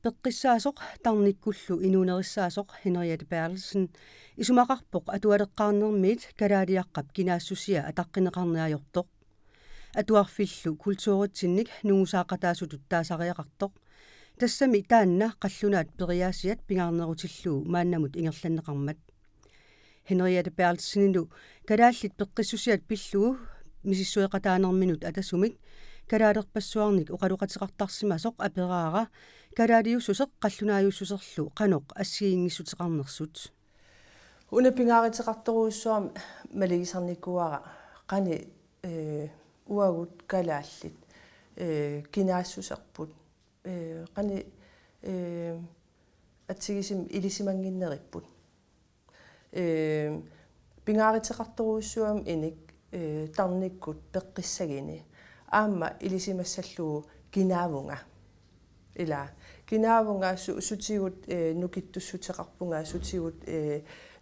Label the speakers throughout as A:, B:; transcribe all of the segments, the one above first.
A: Peqqissaasoq tarnikkullu inuunerissaasoq Henriette Bertelsen isumaqarpoq atualeqqaarnermiit kalaaliaqqap kinaassusia ataqqinеqarniajortoq atuarfillu kultuuritsinnik nungusaaqataasutut taasariaqartoq tassami taanna qallunaat periaasiat pingaarnerutilluu maannamut ingerlanneqarmat Henriette Bertelseninu kalaallit peqqissusiat pillugu misissueqataanerminut atasumik kalaalerpassuarnik uqaluqatiqartarsimasoq aperaara kalaaliussuseq qallunaajussuserlu qanoq assiingissutеқарнерсут
B: унапингааритеқарторуусsuarmi малигисарникуара qani uagut kalaallit kinaassусерпут qani атсигисим илисимангиннериппут пингааритеқарторуусsuarmi иник тарниккут пеққиссагини аама илисимассаллугу кинаавунга ила кинаавунга сутигут нукиттуссутеқарпунга сутигут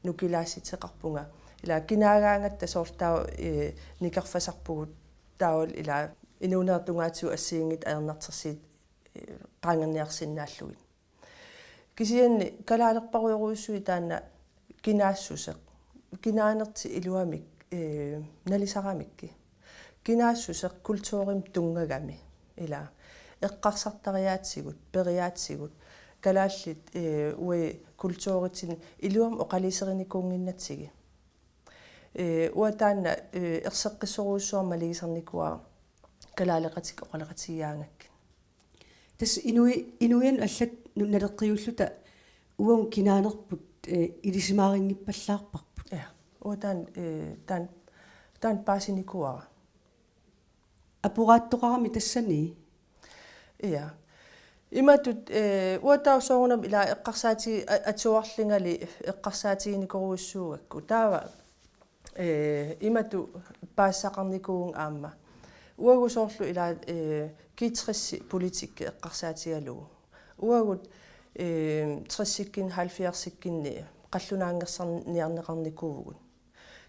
B: нукилаасситеқарпунга ила кинаагаангатта соорлтаа никарфасарпугут таавал ила инуунеертунгаатиу ассиингит аернартерсиит qaangerniarsinnaallugit кисианни калаалерпаруйоруйуссуи таана кинаассусеқ кинаанерти илуамик налисарамикки кинаассусеқ культуурим тунгагами ила эққарсартариаатсигут периаатсигут калааллит уи культууритин илуам оқалисериникуунгиннатсиги уатаана ерсеққиссоруussуарма лигисарникуа калаалеқатик оқалеқатигиаангакки
A: тас инуян аллат налеққиуллута уам кинаанерпут илисимаарингиппаллаарпарпут
B: уатаан таан паасиникуара
A: апурааттоқарами тассани
B: иа иматут уатаусоорунам ила эққарсаати атуарлингали эққарсаатигиникоруussуугакку таава имату паассақарникуун аама уагусоорлу ила китрисси политикки эққарсаатигалугу уагут 30-сиккин 70-сиккинни қаллунаангерсарниарнеқарникуугут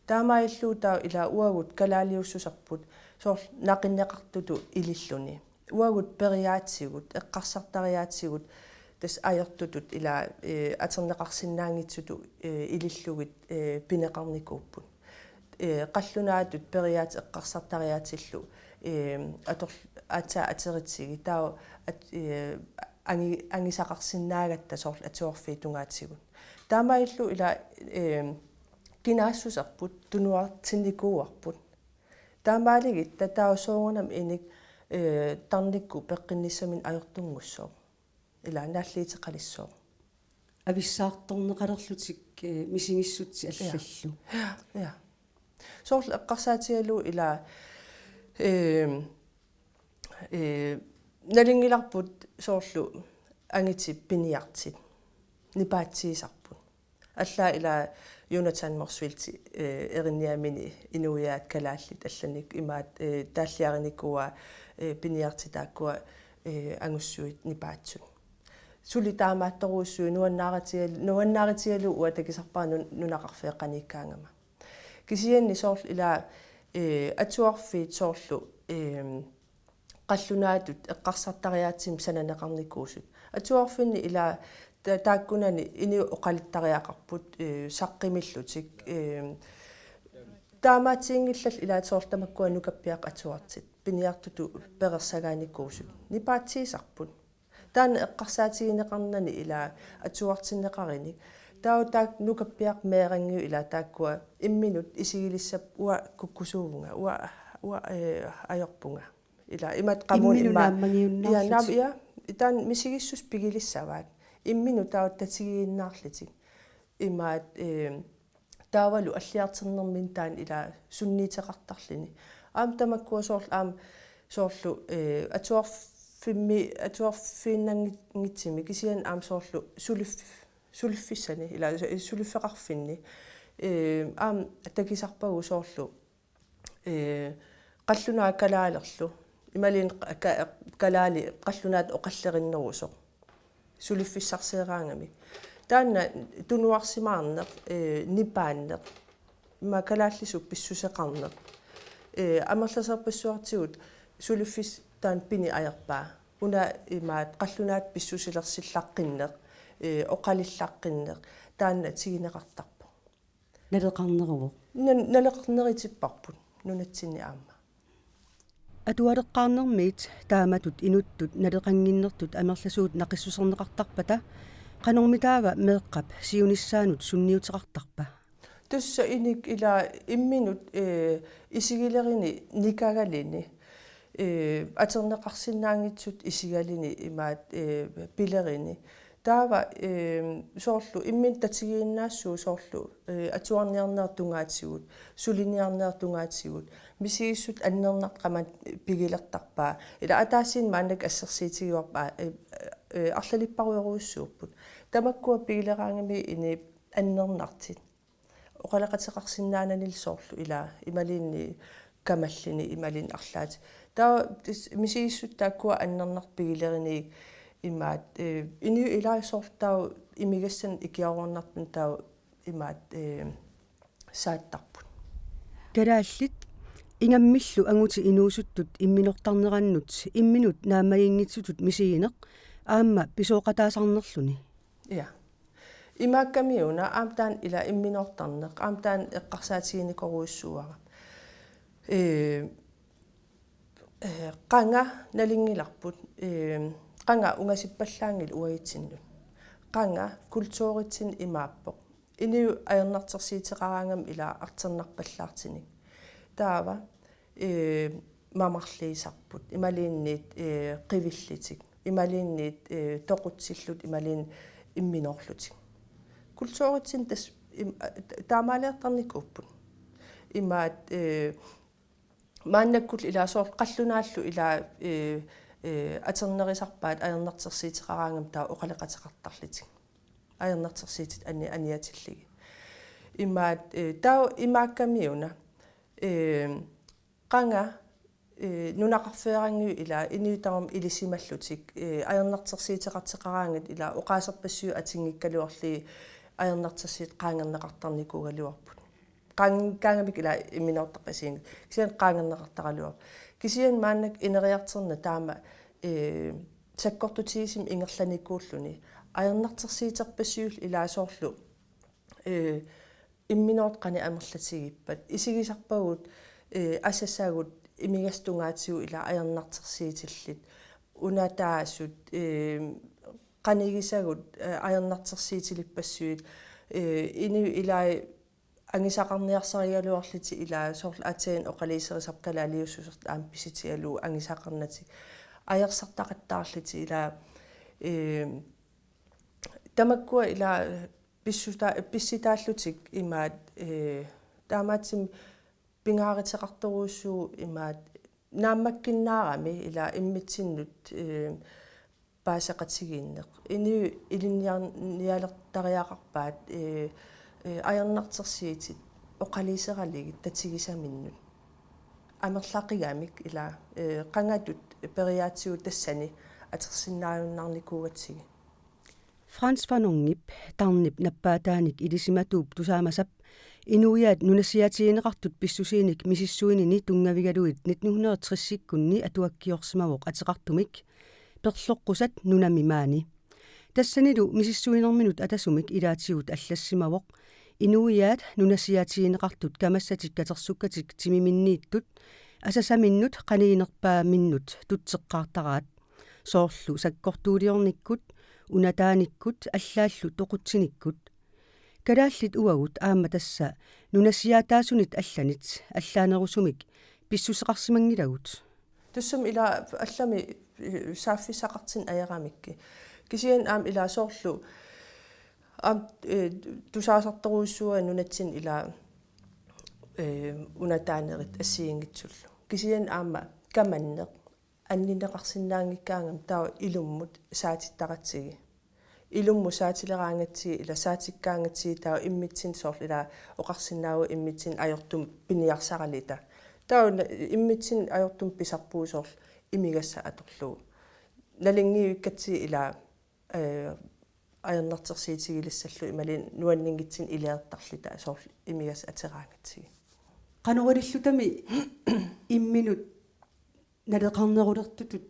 B: таамаиллуу таа ила уагут калаалиуссусарпут соорл нақиннеқартуту илиллуни уагут периаатсигут эққарсартариаатсигут тас аёртутут ила атернеқарсинаангитсуту илиллугит пинеқарникууппут қаллунаатут периаат эққарсартариаатиллу атор ата атеритсиги таа ангисақарсинаагатта соорл атуорфиитунгаатсигут таамаиллу ила кинаассусарпут тунуартинникууарпут таамаалигит татаусоорунам иник тарникку пеққинниссамин аёртунгуссоо ила нааллиитеқалиссоо
A: ависсаарторнеқалерлутик мисигиссутси аллаллу
B: я соорл эққарсаатигалу ила налингиларпут соорлу ангити пиниартит нипаатсиисарпут аллаа ила Jonathan Morsvilti eriniamini inuiaat kalaallit алланик имаат тааллиариникуа пиниартитааккуа ангуссуит нипаатсут сули таамаатторуussui нуаннааритигалу уатакисарпаа нунақарфеэққаниккаангама кисианни соорл ила атуарфиит соорлу қаллунаатут эққарсартариаатсим сананеқарникуусут атуарфинни ила тааккунани ини оқалиттариақарпут саққимиллутик таамаатиингиллал илаатсоорлтамаккуа нукаппиақ атуартит пиниартуту перерсагааникуусут нипаатсиисарпут таана эққарсаатигинеқарнани ила атуартиннеқариник таутаак нукаппиақ меерангиу ила тааккуа имминут исигилиссап уа куккусуувнга уа аёрпунга ила имат қамун имма я итан мисигиссус пигилиссаваат иммину тааттатигииннаарлитик имаат таавалу аллиартернермин таан ила сунниитеқартарлини аам тамаккуа соорл аам соорлу атуарфиннангитсими кисиан аам соорлу сулиффиссани ила сулиффеқарфинни аам такисарпагу соорлу қаллунаа калаалерлу ималин калаали қаллунаат оқаллериннерусо сулиффиссарсеераангами таанна тунуарсимаарнеқ нипааннеқ макалааллису писсусеқарнеқ амерласерпассуартигут сулиффис таан пини аерпаа una imaat qallunaat pissusilersillaqqinneq oqalillaqqinneq taanna tigineqartarpu
A: налеқарнеруво
B: naleqerneritipparput nunatsinni aamma
A: атуалеққарнермиит тааматут инуттут налеқангиннертут амерласуут нақиссусернеқартарпата qanормитаава меэққап сиуниссаанут сунниутеқартарпа
B: tussa inik ila imminut isigilеrini nikagalini aterneqarsinnaangitsut isigalini imaat pilerini taava soorlu immin tatigiinnaassuu soorlu atuarniarneertungaatigut suliniarneertungaatigut misigissut annerneqqamat pigilertarpaa ila ataasiin maannak assersiitigiuarpaa арлалиппаруйоруйссууппут тамаккуа пигилераангами ини аннернарти оқалеқатеқарсинаананил соорлу ила ималиинни камаллини ималин арлаати таа мисигиссут тааккуа аннернар пигилерини имаат ини илаисоорлтау имигассан икиаруарнартун таа имаат сааттарпут
A: калааллит ингаммиллу ангути инуусуттут имминортарнераннут имминут наамагингитсутут мисигинеқ аама писооқатаасарнерлүни
B: я имааккамиуна аамтаан ила имминортарнеқ аамтаан эққарсаатигиникоруиссуара qanga nalingilарпут qanga ungasippallaangil uagitsinnu qanga kultuuritsin imaappoq iniu ajernartersiiteqaraangam ila arternarpallaartinik taava mamarliisarput imaliinniit qivillitik imaliinniit toqutsillut imaliin imminorlutik kultuuritsin tas taamaaleertarnikuupput imaat мааннаккул илаасоор қаллунaallu ила атернерисарпаат аернартерсиитеқараангам таа оқалеқатеқартарлитик аернартерсиитит аниатиллиги имаат таа имааккамиуна qanga нунақарфеерангиу ила иниутарум илисималлутик аернартерсиитеқартеқараангат ила оқаасерпассиу атингиккалуарли аернартерсиит qaangerneqartarnikuugaluarput qaangangамик ила имминортаққасиин кисиан qaangerneqartaraluar кисиан мааннак инериартерна таама саккортутигисим ингерланикууллуни аернартерсиитерпассиул илаасоорлу имминоортқани амерлатигиппат исигисарпагут ассасаагут имигастунгаатигу ила аернартерсиитиллит унатаасут qanigисагут аернартерсиитилиппассуит ини илаа ангисақарниарсаригалуарлити ила соорл атеен оқалисерисарпкала алиуссусерт аам писитиалу ангисақарнати аерсартақаттаарлити ила тамаккуа ила писситааллутик имаат таамаатсим пингааритеқарторуussuu имаат нааммаккиннаарами ила иммитсиннут паасақатигииннеқ ини илинниалертариақарпаат аернартерсиитит оқалисералигит татигисаминнут амерлақигаамик ила qangatut периаатсиу тассани атерсиннааюннарникуугатсиги
A: Frans van Ongip tarnip nappaataanik ilisиматууп тусаамасап инуиаат нунасиатигинеқартут писсусииник мисиссуинини тунгаvigaluit 1960-иккунни атуаккиорсимавоқ атеқартумик перлоққусат нунами маани тассанилу мисиссуинерминут атасумик илаатигут аллассимавоқ инуиаат нунасиатигинеқартут камассатиккатерсуккатик тимиминнииттут асасаминнут қаниинерпааминнут тутсеққартараат соорлу саккортуулиорниккут унатааниккут аллааллу тоқутсиниккут калааллит уагут аама тасса нунасиатаасунит алланит аллаанерусумик писсусеқарсимангилагут
B: туссум ила аллами сааффисақартин аераамикки кисиан аам ила соорлу аам тусаасарторуиссуа нунатсин ила унатаанерит ассиингитсуллу кисиан аама каманнеқ аннинеқарсинаангиккаангам таа илуммут саатиттаратсиги илумму саатилераангатсиги ила саатиккаангатсиги таа иммитсин соорл ила оқарсинааву иммитсин аёртум пиниарсаралита таа иммитсин аёртум писарпуу соорл имигасса аторлуу налингиуиккатси ила аернартерсиитигилиссаллу ималин нуаннингитсин илиартарлита соорл имигас атераангатсиги
A: qanориллутами имминут налеқарнерулертутут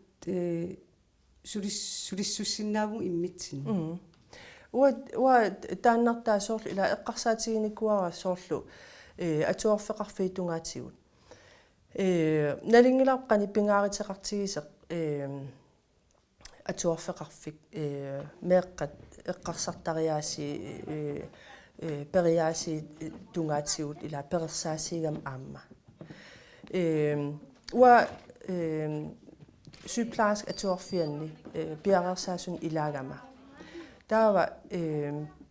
A: sulissussinnaavun immitsin
B: ua taannartaa soorlu ila eqqarsaatiginikuara soorlu atuarfeqarfiitungaatigut nalingilarqani pingaariteqartigiseq atuarfeqarfik meeqqat eqqarsartariaasi periaasi tungaatigut ila perersaasigam aamma ua sygeplejersk atuarfianni piarersaasun ilaagama taava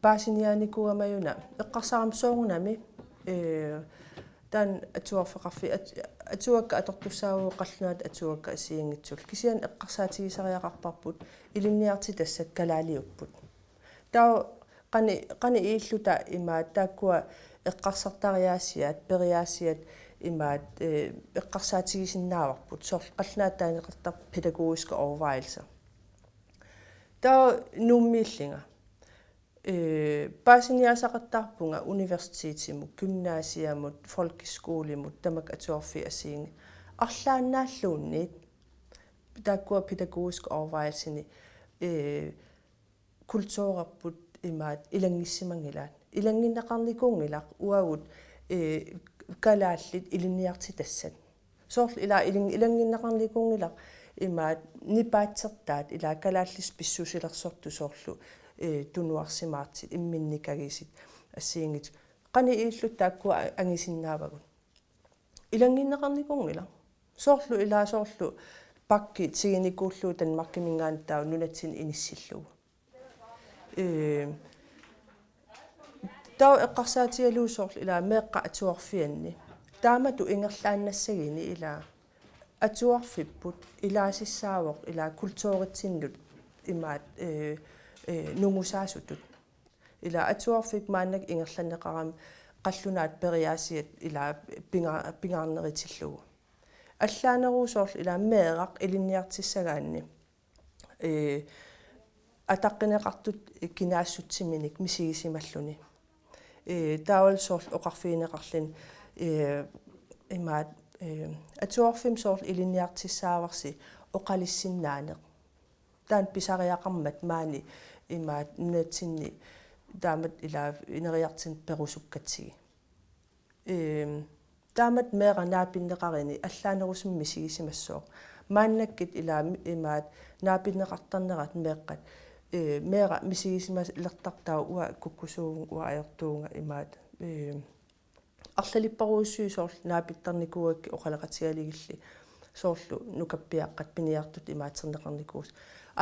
B: paasiniaanikugamaajuna eqqarsaram soorunami tan atuarfeqarfi atuakka atortussaavu qallunaat atuakka asiingitsul kisian eqqarsaatigisariaqarparput ilinniarti tassat kalaaliupput taa qani iilluta imaat taakkua eqqarsartariaasiat periaasiat imaat eqqarsaatigisinnaavарпут сор qallunaataaniqartar pædagogiske overvejelser taa nummiillinga paasiniasaqartarpunga universitetimut gymnasiamut folkeskolemut tamak atuarfi asiingi arlaannaalluunniit taakkua pædagogiske overvejelsini kultuurerput imaat ilangissimangilaat ilanginnaqarnikungilaq uagut kalaallit ilinniarti tassat soorl ila ilanginnaqarnikungilaq imaat nipaatsertaat ila kalaallis pissusilersortu soorlu tunuarsimaartit imminnikagisit assiingit qani iillut taakkua angisinnaavagut ilanginnaqarnikungila soorlu ila soorlu pakki tiginikuullu tanmarkimingaantaa nunatsin inissillugu tau eqqarsaatialuu soorl ila meeqqa atuarfianni taamatu ingerlaannassagini ila atuarfipput ilaasissaawoq ila kultuuritsinlut imaat nungusaasutut ila atuarfik maannak ingerlanneqaram qallunaat periaasiat ila pingaarneritillugu allaaneruu soorl ila meeqaq ilinniartissagaanni атаққинеқартут кинаассутсиминик мисигисималлуни таавал соорл оқарфиинеқарлин имаат атуарфим соорл илинниартиссааварси оқалиссиннаанеқ таан писариақармат маани имаат нунатсинни таамат ила инериартин перусуккатсиги таамат меэра наапиннеқарини аллаанерусим мисигисимассоо мааннаккит ила имаат наапиннеқартарнерат меэққат меэра мисигисимас лертартаа уа куккусуугун уа аёртуунга имаат арлалиппаруussui соорл наапиттарникууакки оқалеқатигалигилли соорлу нукаппиаққат пиниартут имаатернеқарникуус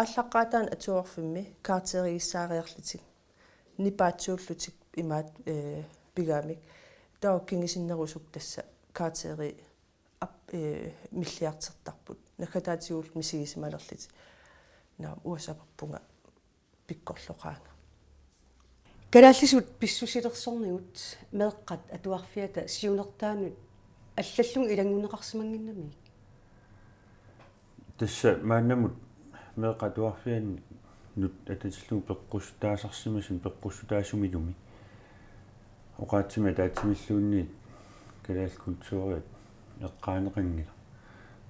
B: ааллаққаатаан атуарфимми каартеригиссаариарлутик нипаатсууллутик имаат пигаамик тауккингисиннерусук тасса каартери миллиартертарпут накатаатигуул мисигисималерлит на уасапарпунга пиккорлоqaanga
A: калааллисут писсусилерсорнигут меэққат атуарфиата сиунертаанут аллаллун илангунеқарсимангиннами
C: тасса мааннамут меэққатуарфиан нут ататиллу пеққуссутаасарсимасин пеққуссутаасумилуми оқаатсима таатсимиллуунниит калаал культууриат эққаанеқангила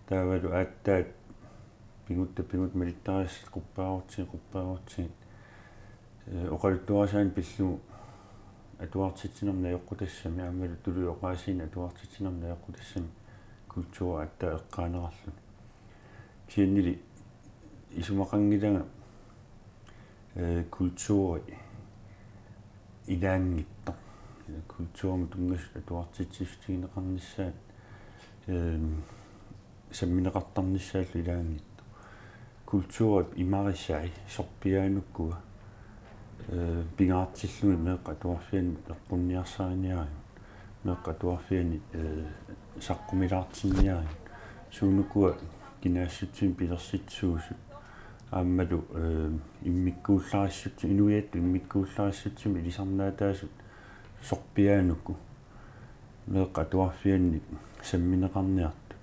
C: таавалу ааттаат пигут малиттарис қуппаарутсин оқалуттуарсаан пиллу атуартитсинерна яққутассами аамалу тулу оқаасин атуартитсинерна яққутассами культура атта эққаанерарлу кианнили исумақангилага культури идаангитто культурми тунгас атуартитсистигинеқарниссаат самминеқартарниссааллу илаангитто культурат имарисаи сорпиаануккуа пингаартиллуи меэққа туарфиани эққунниарсааниари меэққа туарфиани саққумилаартинниари суунукуа кинаассутсин пилерситсуусут ааммалу иммиккууллариссут инуиатту иммиккууллариссутсими илисарнаатаасут сорпиаанукку меэққа туарфиани самминеқарниарту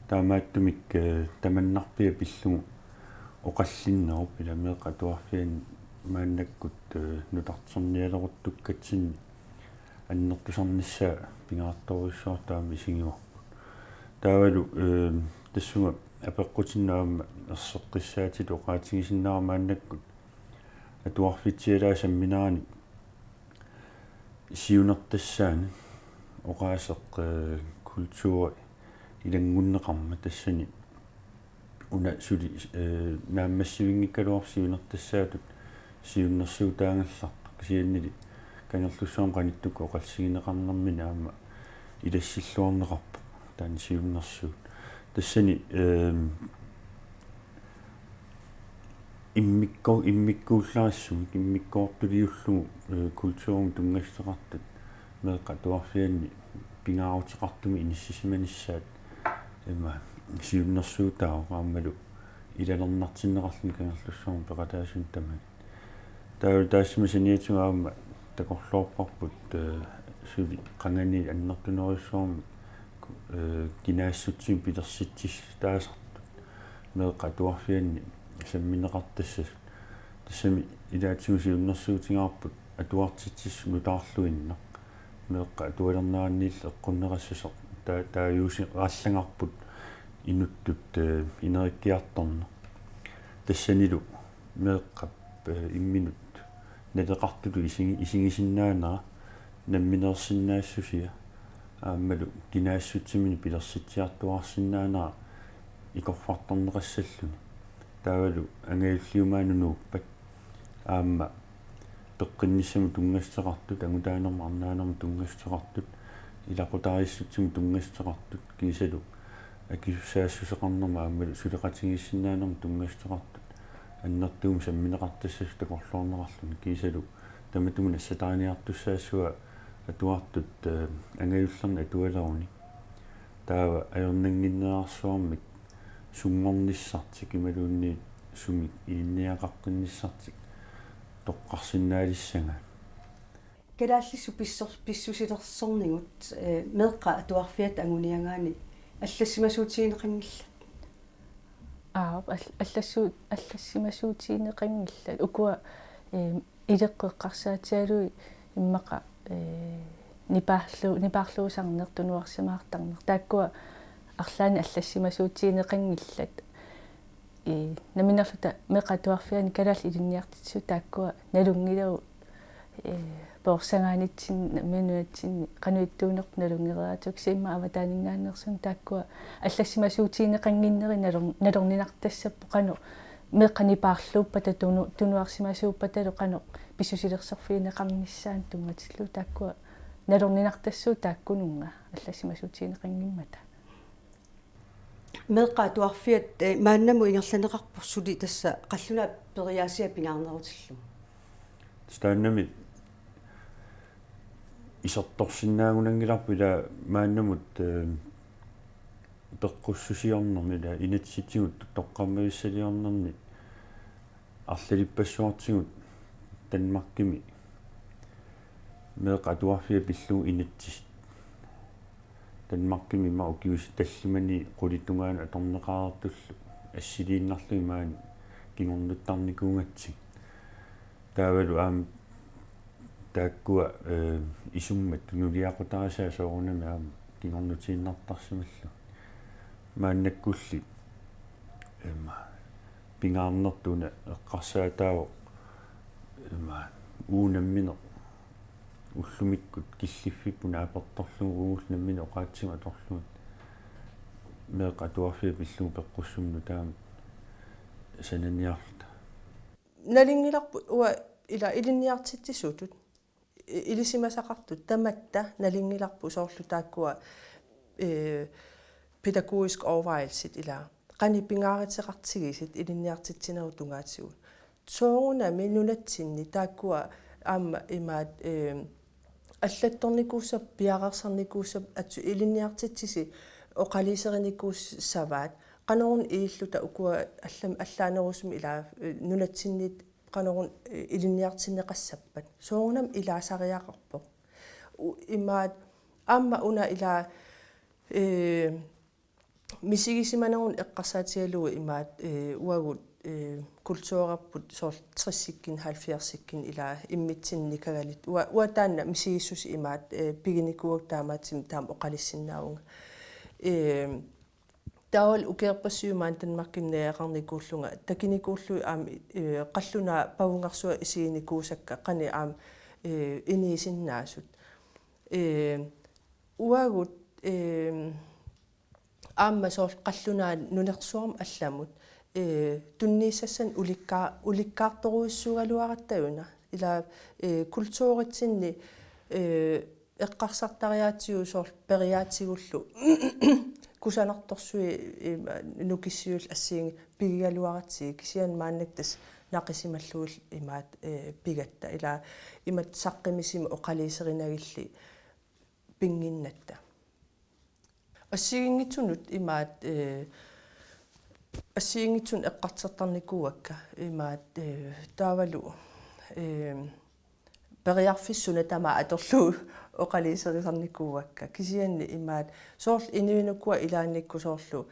C: таамааттумик таманнарпиа пиллугу оқаллиннеруп ила меэққа туарфиани мааннаккут нутартерниалеруттуккатсинни аннертусарниссаа пингаартторуссуартаами сигиорпут таавалу тассуга апеққутиннаама ерсеққиссаатилу оқаатигисиннарамааннаккут атуарфитсиалаа самминарани сиунертассаани оқаасеқ культури илангуннеқарма тассани уна сули нааммассивингиккалуарсиунертассаатут сиуннэрсуутаангаллартақ сианнили кангерлуссуам каниттук оқалсигинеқарнэрмина аама илассиллуарнеқарпо таани сиуннэрсуут тассани иммиккууллаассумик иммиккоортулиуллугу культуурум тунгастеқартут меэқа туарфианни пингаарутеқартуми иниссисиманиссаат има сиуннэрсуутаа qaammalu илалернартиннеқарлун кангерлуссуум пеқатаасун тамани таассимасаниатугаама такорлуорпарпут сули қангани аннертунериссуарми кинаассутсин пилерситсис таасарту меэқа туарфианни самминеқартассас тассами илаатсуусиуннэрсуутингаарпут атуартитсис мутаарлуиннақ меэққа туалернааниилла эққуннерассасоқ тааюуси рааллагарпут инуттут инериккиарторна тассанилу меэққап имминут налеқартулу исигисиннаанера намминерсиннаассусия ааммалу кинаассутсимини пилерситсиартуарсиннаанера икорфарторнеқассаллуни таавалу ангаиллиумаанунууппат аама пеққинниссаму тунгастеқартут агутаанерма арнаанерма тунгастеқартут илақутариссутсиму тунгастеқартут кисалу акиссаассусеқарнерма аамалу сулеқатигиссиннаанерма тунгастеқартут аннертуум самминеқартассас такорлуорнеқарлуни кисалу таматумун ассатааниартуссаассуа атуартут ангаиуллерна атуалеруни таава аернангиннеарсуармик сунгорниссартик ималуунни сумик илинниақаққинниссартик тоққарсинаалиссага
A: калааллису писсусилерсорнигут меэққа атуарфиат агуниангаани аллассимасуутигинеқангилла аллассимасуутигинеқангилла укуа илеққеққарсаатиалуи иммақа нипаарлуусарнертунуарсимаартарнер тааккуа арлаани аллассимасуутигинеқангиллат наминерлута меқатуарфиани калаал илинниартитсу тааккуа налунгилау поорсангаанитсин менуатсин кануиттуунерт налунгераатук симма аватаанингаанерсун тааккуа аллассимасуутигинеқангиннери налорнинартассаппо кану меққанипаарлууппата тунуарсимасууппаталу кану писсусилерсерфиинеқарниссаан тунгатиллу тааккуа налорнинартассуу тааккунунга аллассимасуутигинеқангиммата меэққа туарфиат мааннаму ингерланеқарпор сули тасса қаллуна периаасиа пингаарнерутиллу
C: стааннами исерторсинаагунангиларпу ила мааннамут пеққуссусиорнерми ила инатситсигут тоққаммависсалиорнерни арлалиппассуартигут Danmarkimi меэқа туарфиа пиллуу инатсис Danmarkimi ма укиус таллимани qulittungaanu аторнеқаартуллу ассилииннарлуи маани кигорнуттарникуунгатсиг таавалу аам тааккуа исуммат нулиақутарисаа соорунами аам кигорнутииннартарсималлу мааннаккулли пингаарнертуна эққарсаатааву уунаммине уллумиккут киллиффиппуна аперторлугу уулнаммине оқаатсима аторлугут меэқа туарфиа пиллуу пеққуссумну таама сананиарлута
B: налингиларпу уа ила илинниартитсисутут илисимасақартут таматта налингиларпу соорлу тааккуа педагогиск overvejelse ила qani pingaaritseqartigисит илинниартитсинеру тунгаатсигу соогунами нунатсинни тааккуа аама имаат аллатторникууссап пиақарсарникууссап атсу илинниартитсиси оқалисерникууссаваат qanорун ииллута укуа аллаанерусми ила нунатсиннит qanорун илинниартиннеқассаппат соогунам илаасариақарпо имаат аама уна ила мисигисиманерун эққарсаатигалуи имаат уагут kultureraput sort 60-sikkin 70-sikkin ila immitsinni kagalit uataanna misigissus imaat piginikuuk taamaatim taam oqalissinnaunga таавал укеерпассиумаан танмаркиннеяақарникууллунга такиникууллуи аами қаллуна павунгарсуа исигиникуусакка қани аам иниисиннаасут уагут аама соор қаллунаа нунерсуарм алламут туннииссассан уликкаарторуиссугалуараттаюна ила культууритсинни эққарсартариаатигу соор периаатигуллу кусанарторсуи нукиссиул ассиинги пигигалуаратсиги кисиан мааннактас нақисималлуул имаат пигатта ила имат саққимисима оқалиисеринагилли пингиннатта ассигингитсунут имаат ассигингитсун эққартертарникуакка имаат таавалу периарфиссуна тама аторлуу оқалиисерисарникуакка кисианни имаат соор инуинуккуа илаанникку соорлу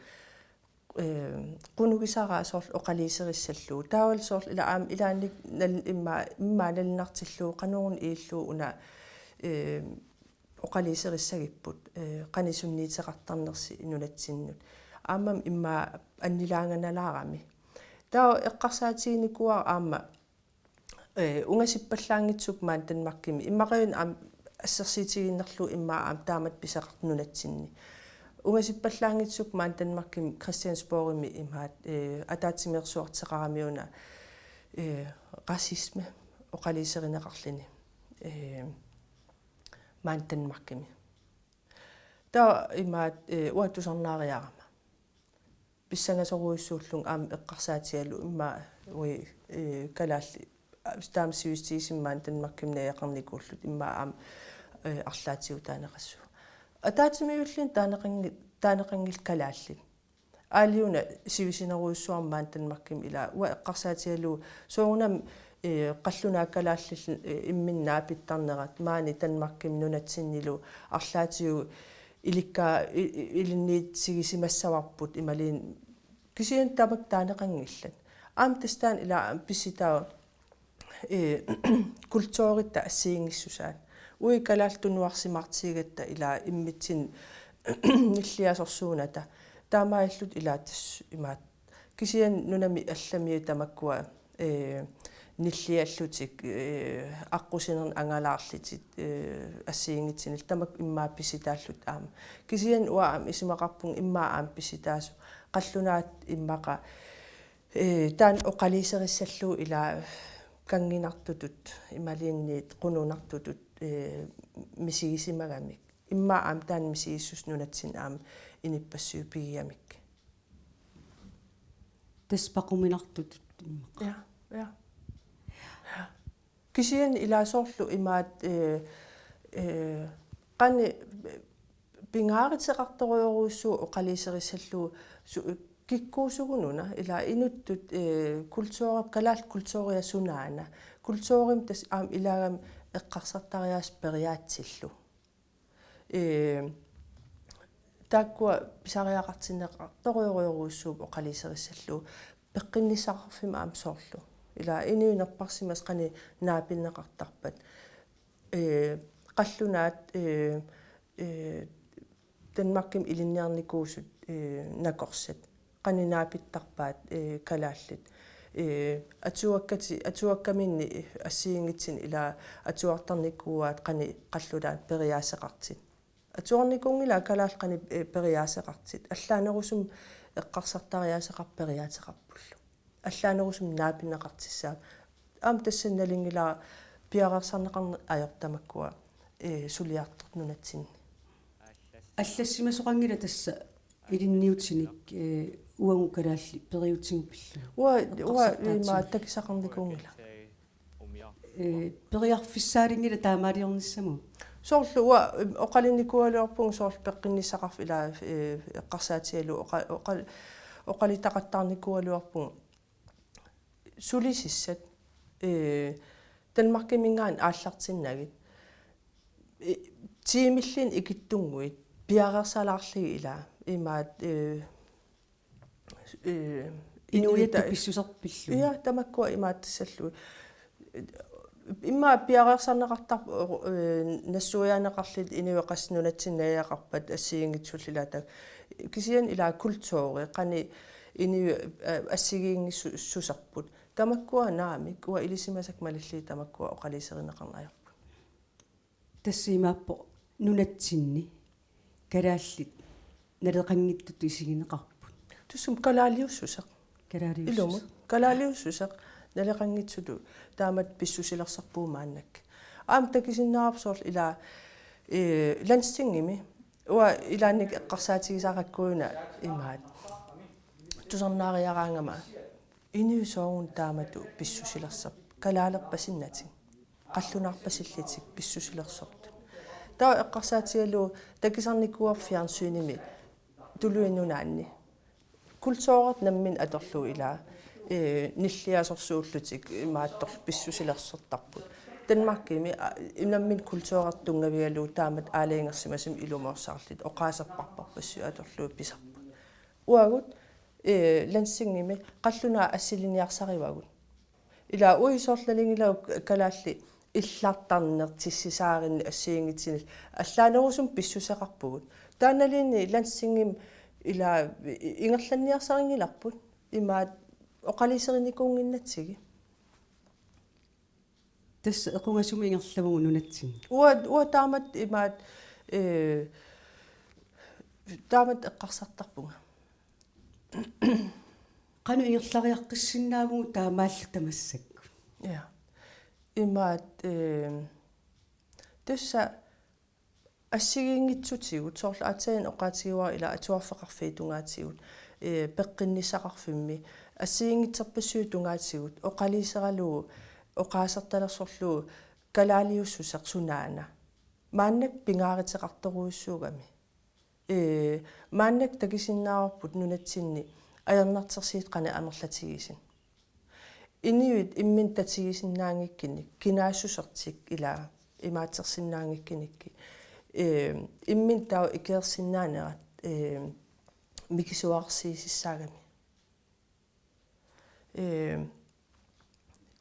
B: qunukisara soorl oqaliiserissalluu taawal soorl ila aam ilaannik imma nallinartilluu qanuun iilluu una oqaliiserissagipput qanisunniiteqartarnersi inunatsinnut aamam imma annilaanganalaarami taa eqqarsaatiginikua aamma ungasippallаангитсук маан танмаркими иммақиун аам ассерсиитигиннерлу имма аам таамат писақартнунатсинни ungasippallаангитсук маан танмаркими Christiansborgimi имаат атаатимерсуартеқарамиуна расисме оқалисеринеқарлини маан танмаркими таа имаат уатусарнаариарама писсангасоруиссууллун аам эққарсаатигалу имма уи калаалли стаамсиустиисиммаан танмаркимнааяқарникууллут имма аам арлаатигу таанеқассу атаатимиуллин таанеқангил калааллит аалиуна сивисинеруиссуармаан танмарким ила уа эққарсаатигалу соорунам қаллунаа калааллил имминнаа питтарнерат маани танмарким нунатсиннилу арлаатигу иликка илинниитсигисимассаварпут ималиин кисиан тамак таанеқангиллат аам тастаан ила писситаа культууритта ассиингиссусаат уи калаалтунуарсимартигатта ила иммитсин ниллиасорсууната таамаиллут илаатс имаат кисиан нунами алламиу тамаккуа ниллиаллутик аққусинерн ангалаарлитит ассиингитсинил тамак иммаа писитааллут аама кисиан уаам исимақарпун иммаа аам писитаасу қаллунаат иммақа таан оқалисериссаллуу ила кангинартутут ималиинниит qununartutut мисигисимагамик имма аам таан мисигиссуснунатсин аам иниппассуупигиамик
A: таспақуминартут
B: я кисиан илаасоорлу имаат qani пингааритеқарторуйоруussuu оқалисерissalluu киккуусугунуна ила инуттут культуурап калаал культууриасунаана культуурим тас аам илагам эққарсартариаас периаатсиллу таккуа писариақартинеқарторуйоруussuu оқалисерissalluu пеққиннисақарфима аам соорлу ила инуинерпарсимас қани наапиннеқартарпат қаллунаат танмарким илинниарникуусут накорсат qaninaapittarpaat kalaallit atuakkamинни ассиингитсин ила атуартарникууаат qani qallulaat periaaseqartit atuarnikuungila kalaal qani periaaseqartit аллаанерусум эққарсартариаасеқарпериаатеқарпуллу аллаанерусум наапиннеқартиссаа аам тассанналингила пиарерсарнеқарне аёртамаккуа сулиартэрнунатсинни
A: аллассимасоқангила тасса илинниутсиник уангу калаалли периутсигиппиллу
B: уа има такисақарникуунгила
A: периарфиссаалингила таамаалиорниссаму
B: соорлу уа оқалинникуалуарпуг соорл пеққиннissaqarf ила эққарсаатигалу оқалитақаттаарникуалуарпуг сулисиссат танмаркимингаан ааллартиннагит тиимиллин икиттунгуит пиарерсалаарлиги ила имаат
A: инуиатта писсусерпиллу
B: иа тамаккуа имааттассаллу имма пиареерсарнеқартар нассуяанеқарлит инуеқаснунатсиннааяақарпат ассигингитсуллилаата кисиан илаа культуори қани инию ассигиингиссусарпут тамаккуа наамик уа илисимасак малилли тамаккуа оқалисеринеқарнаajorput
A: тассимааппо нунатсинни калааллит налеқангиттут исигинеқарпут
B: туссум калаалиуссусақ
A: калаалиус
B: илумут калаалиуссусақ налеқангитсулу таамат писсусилерсарпуумааннак аам такисиннаарапсуорл илаа ланстингими уа илааник эққарсаатигисаараккуина имаат тусарнаариараангама инуисоорун таамату писсусилерсап калаалерпасиннатик қаллунаарпасиллитик писсусилерсорт таа эққарсаатигалу такисарникуар фиарнсуиними тулуиннунаанни культуурат наммин аторлу илаа ниллиасорсууллутик мааттор писсусилерсертарпут Danmarkimi инаммин культуурартунгавигалу таамат аалиингерсимасим илумоорсаарлит оқаасаппарпарпассу аторлуу писарпут уагут лансингими қаллунаа ассилиниарсаривагут ила уисоорлалингилау калаалли иллаартарнертиссисааринни ассиингитсинил аллаанерусум писсусеқарпугут тааналини лансингим ила ингерланниарсарингиларпут имаат оқалисеринникуунгиннатсиги
A: тасс эқунгасуми ингерлагугу нунатсин
B: уа таамат имаат таамат эққарсартарпунга
A: кану ингерлариаққиссиннаавгу таамаалла тамассакку
B: я имаат тасса ассигингитсутигут соорлу атсаин оқаатигуа ила атуарфеқарфиитунгаатигут пеққиннисақарфимми ассигингитсерпассуи тунгаатигут оқалисералугу оқаасерталерсорлуу калаалиуссусеқ сунаана мааннак пингааритеқарторуиссуугами мааннак такисиннаарпут нунатсинни аернартерсиит қана амерлатигисин иниуит иммин татигисиннаангиккини кинаассусертик илаа имаатсерсиннаангиккиникки иммин тау икеерсиннаанерат микисуарсиисиссаагами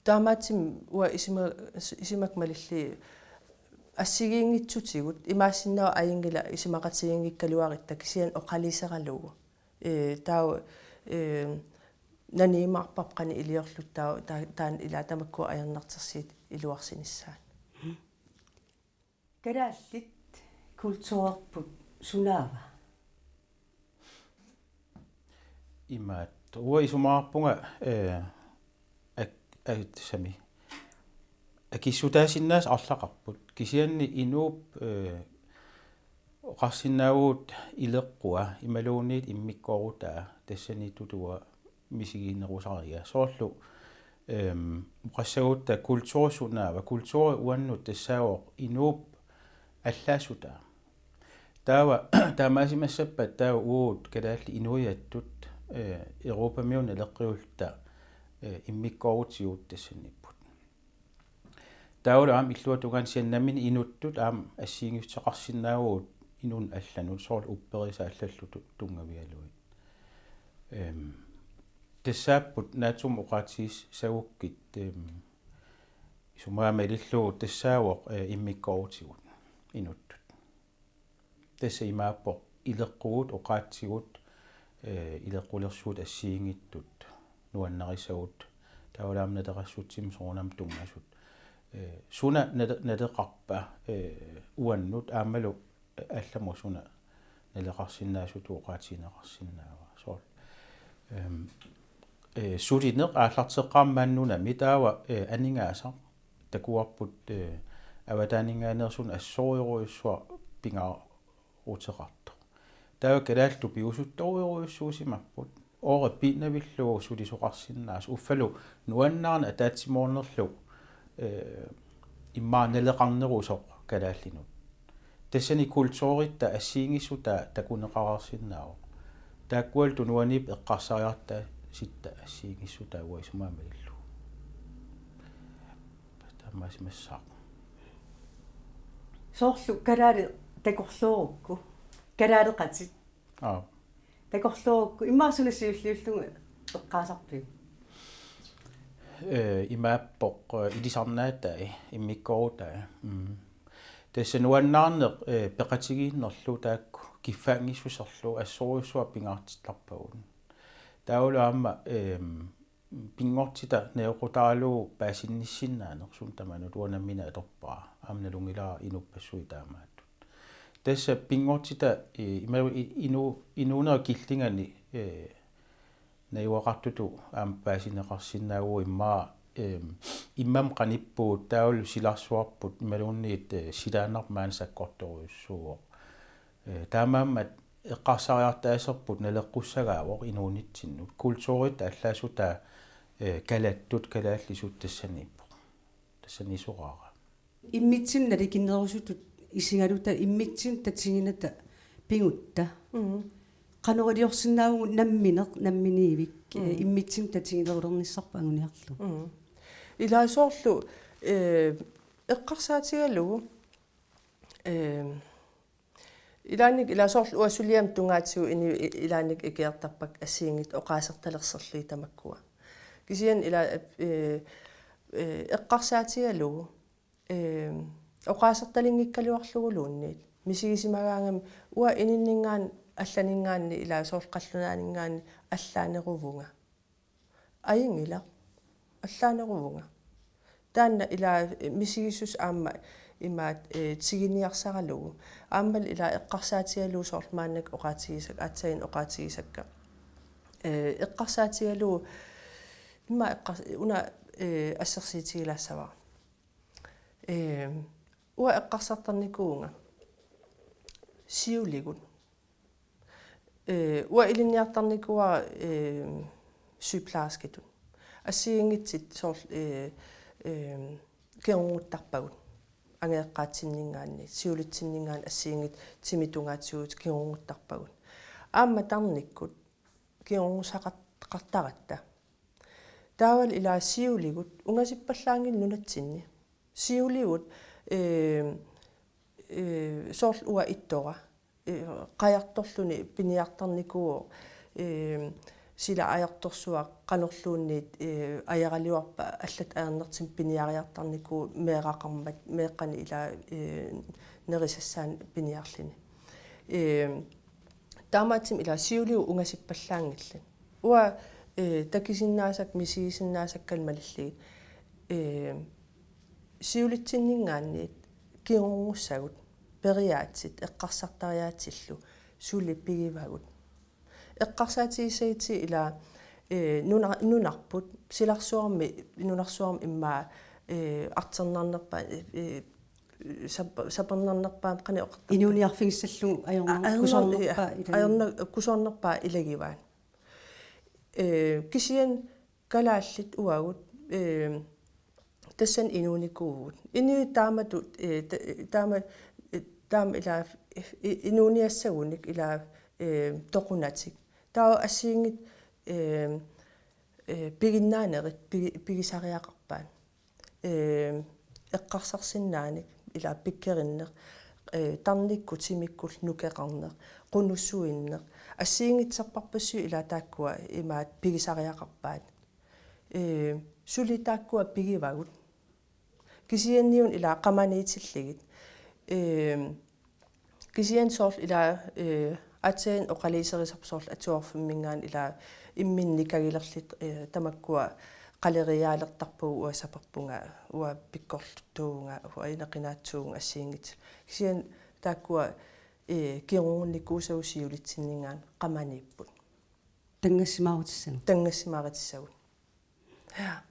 B: таамаатим уа исимак малилли ассигиингитсутигут имаассиннаа аингила исимақатигингиккалуаритта кисиан оқалисералугу тау наниимаарпап қани илиорлут таан ила тамакку аернартерсиит илуарсиниссаат
A: калааллит культуурпут сунаава
C: имаат уа исумаарпунга сами акиссутаасиннаас арлақарпут кисианни инууп оқарсинаагуут илеққуа ималуунниит иммиккоорутаа тассани тутуа мисигииннерусариа соорлу уқассагуутта культуурсунаава культуури уаннут тассаавоқ инууп аллаасутаа таава таамаасимассаппат таава уут калаалли инуиаттут европамиун элеққиулта иммиккоорутиут тассаниппут тааула аам иллуатугаан сианнамини инуттут аам ассиингифтеқарсинаагуут инун алланут соорл уппериса аллаллуту тунгавиалуит тассааппут наатсум оқаатигис сагуккит исумаамалиллуу тассаавоқ иммиккоорутигут инуттут тасса имааппоқ илеққугут оқаатсигут илеққулерсуут ассиингиттут нуаннарисагут таулаамна терассутсим соорнам тунгасут суна надеқарпа уаннут аамалу алламу суна налеқарсиннаасут уоқаатинеқарсиннаава соор сулинеқ ааллартеққармааннуна митаава анингаасақ такуарпут аватаанингаанерсун ассориоруйуссуа пингаа утеқарту таава калаалту пиусутторуйоруйуссуусимарпут ора пинавиллуу сулисоқарсиннаас уффалу нуаннаарна атаатсимоорнерлу иммаанелеқарнерусоқ калааллинут тассани культууритта ассиингиссута такунеқараарсиннаава тааккуалту нуанип эққарсариарта ситта ассиингиссута уисумаамалиллу тамасимассаа
A: соорлу калаали такорлуурукку калаалеқатит такорлуурукку иммаарсунасиуллиуллугу эққаасарпи
C: imappoq idisarnaatai immikkorutai tässä nuannaarneq peqatigiinnerlu taakku kiffaangissuserlu assoruissua pingaartitlarpagun taulu amma pingortita neoqutaalu paasinnissinaaneq sun tamanu tuanammina atorpaa amnalungilaa inuppassui taamaattu tässä pingortita inuunera killingani naiwaqartutu aampaasinneqarsinnaagu immaa immam qanippuut taulu silarsuarput imalunniit silaanarmaan sakkortoruissuuq taamaammat eqqarsariartaaserput naleqqusagaavoq inuunitsinnu kultuurit allaasuta kalattut kalaallisut tassani soqaara
A: иммитсин наликиннерусутут исигалута иммитсин татсигината пигутта канорилиорсинаагу намминеқ намминиивик иммитсин татсигилерулерниссарпа агуниарлу
B: илаасоорлу эққарсаатигалугу илааник илаасоорлу уасулиам тунгаатсигу ини илааник икиартарпак ассиингит оқаасерталерсерлии тамаккуа кисиан ила эққарсаатигалугу оқаасерталингиккалуарлугулуунниит мисигисимагаангам уа ининнингаан алланингаанни илаасоорлқаллунаанинггаани аллаанерувунга аингила аллаанерувунга таанна ила мисигиссус аама имаат тигиниарсаралугу ааммал ила эққарсаатигалуу соорлмааннак оқаатигисак аатсагин оқаатигисакка эққарсаатигалуу имма уна ассерсиитигилаассаваа уа эққарсартарникуунга сиулигут уа илинниартарникуа сюплааскитут ассиингитсит соор керунгуттарпагут ангеэккаатсиннингаанни сиулитсиннингаан ассиингит тимитунгаатсуут керунгуттарпагут аама тарниккут керунгусақартаратта таавал илаа сиулигут унгасиппаллаангил нунатсинни сиулигут соор уа иттора qajartorluni piniartarnikuo sila ajartorsuaq qanerluunniit ajaraliuarpa allat aernertim piniariartarniku meeqaqarmat meeqqani ila nerisassaan piniarlini taamaatim ila siuliu ungasippallaangillan ua takisinnaasaq misigisinnaasakkan malilligit siulitsinningaanniit kiungussagut periaatsit eqqarsartariaatsillu suli pigivagut eqqarsaatigissaiti ila nunarput silarsuarmi nunarsuarmi imma arternarnerpa sapernarnerpaam qani oqartar
A: инуниарфигиссаллу аёрнер
B: kusornerpa ilagivaan kisian kalaallit uagut tassan inuunikuugut ini taamatut taam ila inuuniassagunik ila toqunatik taa assiingit piginnaanerit pigisariaqarpaan eqqarsarsinnaanik ila pikkerinneq tarnikku timikkul nukeqarneq qunussuinneq assiingitserparpassu ila taakkua imaat pigisariaqarpaat suli taakkua pigivagut kisianniun ila qamaniitilligit kisian soorl ila atseen oqaliiserisarsorl atuarfimmingaan ila imminni kagilerlit tamakkua qaleriaalertarpugu uasaperpunga ua pikkorluttuunga ua ineqinaatsuunga assiingit kisian taakkua kirungunnikkuusausiulitsinningaan qamaniipput
A: тангассимаарутиссагу
B: тангассимааратиссагут ja